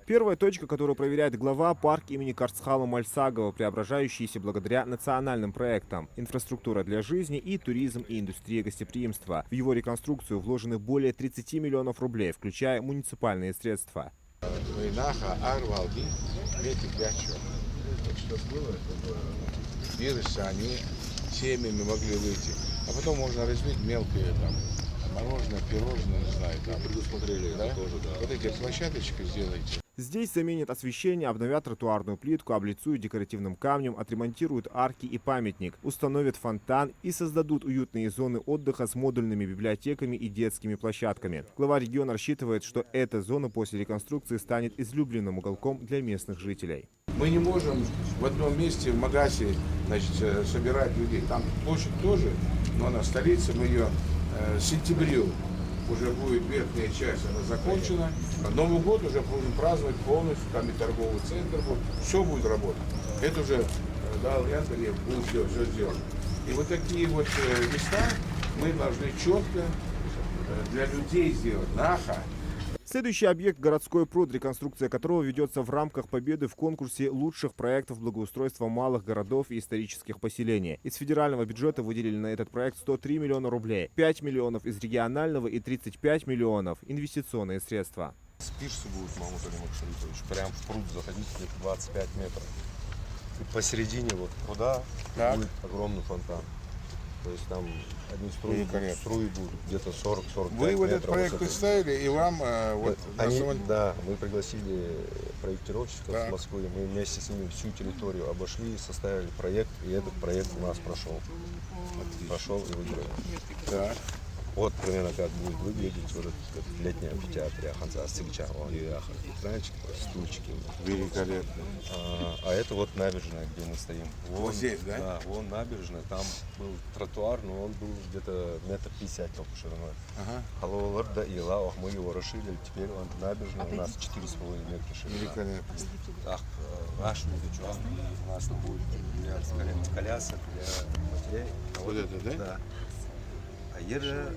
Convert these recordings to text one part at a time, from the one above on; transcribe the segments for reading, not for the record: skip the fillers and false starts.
Первая точка, которую проверяет глава — парк имени Карцхала Мальсагова, преображающийся благодаря национальным проектам. Инфраструктура для жизни и туризм и индустрия гостеприимства. В его реконструкцию вложены более 30 миллионов рублей, включая муниципальные средства. Что было, чтобы вирусы, они семьями могли выйти. А потом можно развить мелкие там мороженое, пирожное, не знаю, там. Предусмотрели Да? это тоже, да. Вот эти площадочки сделайте. Здесь заменят освещение, обновят тротуарную плитку, облицуют декоративным камнем, отремонтируют арки и памятник, установят фонтан и создадут уютные зоны отдыха с модульными библиотеками и детскими площадками. Глава региона рассчитывает, что эта зона после реконструкции станет излюбленным уголком для местных жителей. Мы не можем в одном месте в Магасе, значит, собирать людей. Там площадь тоже, но на столице мы ее с сентября уже будет верхняя часть, она закончена. Новый год уже будем праздновать полностью, там и торговый центр будет, все будет работать. Это уже дал Яковлев, будет все сделано. И вот такие вот места мы должны четко для людей сделать. Наха. Следующий объект — городской пруд, реконструкция которого ведется в рамках победы в конкурсе лучших проектов благоустройства малых городов и исторических поселений. Из федерального бюджета выделили на этот проект 103 миллиона рублей, 5 миллионов из регионального и 35 миллионов инвестиционные средства. С пирса будет, Махмуд Али Максимович, прям в пруд заходить где-то 25 метров. И посередине вот пруда будет огромный фонтан. То есть там одни струи будут где-то 40-45 метров. Вы вот этот проект высоты. представили, и вам вот Да, мы пригласили проектировщиков с Москвы, мы вместе с ними всю территорию обошли, составили проект, и этот проект у нас прошел. Прошел и выиграл. Да. Вот примерно как будет выглядеть вот этот летний амфитеатр Ханза Стильча, экранчики, стульчики. Великолепно. А это вот набережная, где мы стоим. Вот здесь, да? Да, вон набережная, там был тротуар, но он был где-то 1,50 м только шириной. Халоварда и Лаух, мы его расширили, теперь он набережная у нас 4,5 метра ширина. Великолепно. Так, наш будет, у нас там будет для колясок, для матерей. Вот это, да? Да. А Ежа,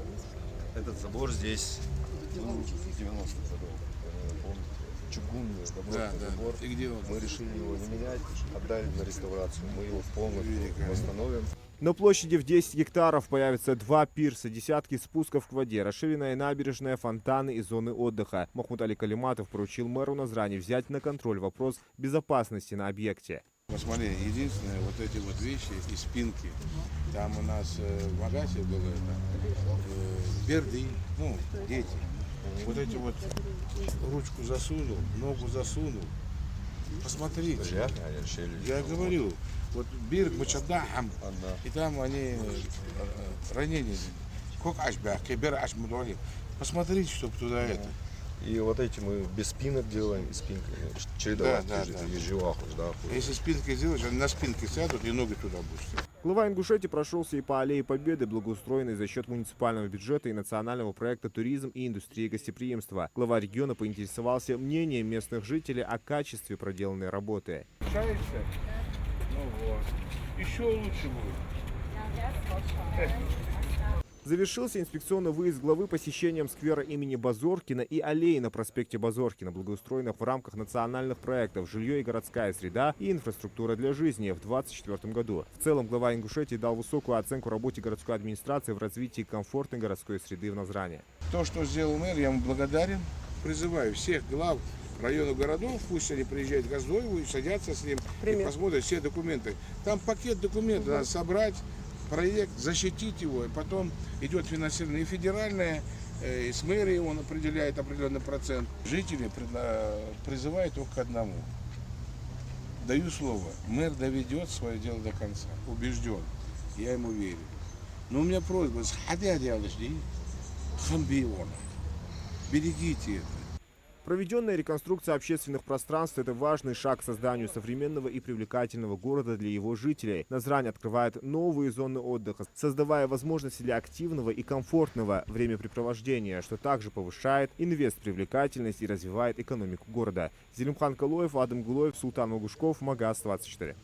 этот забор здесь был в 90-х годов, помните, чугунный забор. И где он? Мы решили его не менять, отдали на реставрацию, мы его полностью восстановим. На площади в 10 гектаров появятся 2 пирса, десятки спусков к воде, расширенная набережная, фонтаны и зоны отдыха. Махмуд Али Калиматов поручил мэру Назрани взять на контроль вопрос безопасности на объекте. Посмотри, единственное, вот эти вот вещи и спинки. Там у нас в Магасе было берды, ну, дети. Вот эти вот ручку засунул, ногу засунул. Посмотрите. Я говорю, вот бирд мучадахам, и там они ранения. Посмотрите, чтобы туда это. И вот эти мы без спинок делаем, и спинками чередовать. Да. Если спинкой сделаешь, они на спинке сядут и ноги туда будут. Глава Ингушетии прошелся и по Аллее Победы, благоустроенной за счет муниципального бюджета и национального проекта «Туризм и индустрия гостеприимства». Глава региона поинтересовался мнением местных жителей о качестве проделанной работы. Ну вот. Еще лучше будет. Завершился инспекционный выезд главы посещением сквера имени Базоркина и аллеи на проспекте Базоркина, благоустроенных в рамках национальных проектов «Жилье и городская среда» и «Инфраструктура для жизни» в 2024 году. В целом, глава Ингушетии дал высокую оценку работе городской администрации в развитии комфортной городской среды в Назране. То, что сделал мэр, я ему благодарен. Призываю всех глав районов городов, пусть они приезжают к Газоеву и садятся с ним и посмотрят все документы. Там пакет документов надо собрать, проект, защитить его, и потом идет финансирование и федеральное, и с мэрией он определяет определенный процент. Жители призывают только к одному. Даю слово, мэр доведет свое дело до конца, убежден, я ему верю. Но у меня просьба, берегите это. Проведенная реконструкция общественных пространств – это важный шаг к созданию современного и привлекательного города для его жителей. Назрань открывает новые зоны отдыха, создавая возможности для активного и комфортного времяпрепровождения, что также повышает инвестпривлекательность и развивает экономику города. Зелимхан Калоев, Адам Гулоев, Султан Магушков, Магаз 24.